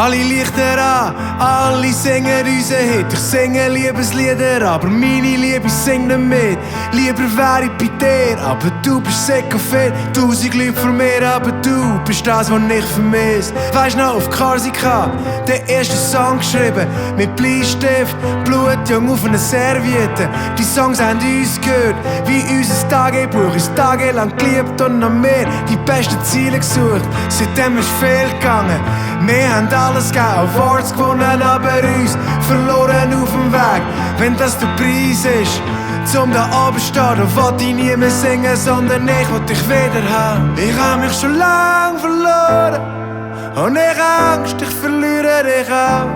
Alle Lichter an, alle singen unseren Hit. Ich singe Liebeslieder, aber meine Liebe singt nicht mit. Lieber wäre ich bei dir, aber du bist sick fit. 1000 Leute vor mir, aber du bist das, was ich vermisse. Weisst noch, auf Korsika, den ersten Song geschrieben. Mit Bleistift, Blutjung auf einer Serviette. Die Songs haben uns gehört, wie unser Tagebuch. Ist tagelang geliebt und noch mehr die besten Ziele gesucht. Seitdem ist viel gegangen. Wir haben alles gegeben, Awards gewonnen, aber uns verloren auf dem Weg. Wenn das der Preis ist, zum da oben stehen, dann will ich nie mehr singen, sondern ich will dich wieder haben. Ich hab mich schon lang verloren und ich Angst, ich verliere dich auch.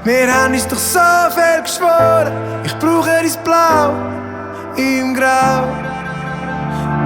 Wir haben uns doch so viel geschworen, ich brauche dein Blau im Grau.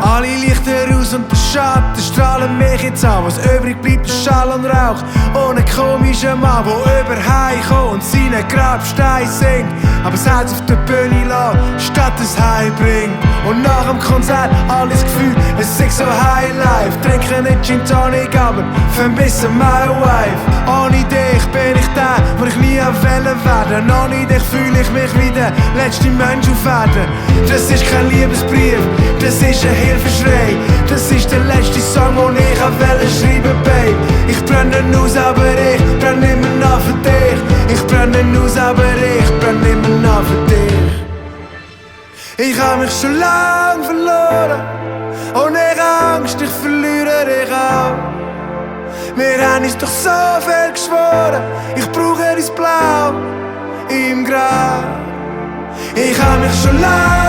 Alle Lichter aus und der Schatten strahlen mich jetzt an. Was übrig bleibt, ist Schall und Rauch. Ohne komischen Mann, der überheimkommt und seinen Grabstein singt. Aber das Herz auf der Bühne lässt, statt es heimbringt. Und nach dem Konzert alles Gefühl, es ist so high life. Trinke nicht Gin Tonic, aber vermisse meine Wife. Ohne dich bin ich der, wo ich nie wollen werden. Ohne dich fühle ich mich wie der letzte Mensch auf Erden. Das ist kein Liebesbrief, das ist ein Hilfeschrei. Das ist der letzte Song, den ich wollte schreiben, Babe. Ich brenne aus, aber ich brenne immer noch für dich. Ich brenne aus, aber ich brenne immer noch für dich. Ich hab mich schon lang verloren und ich Angst, ich verliere dich auch. Wir haben uns doch so viel geschworen, ich brauche dein Blau im Grau. Ich hab mich schon lang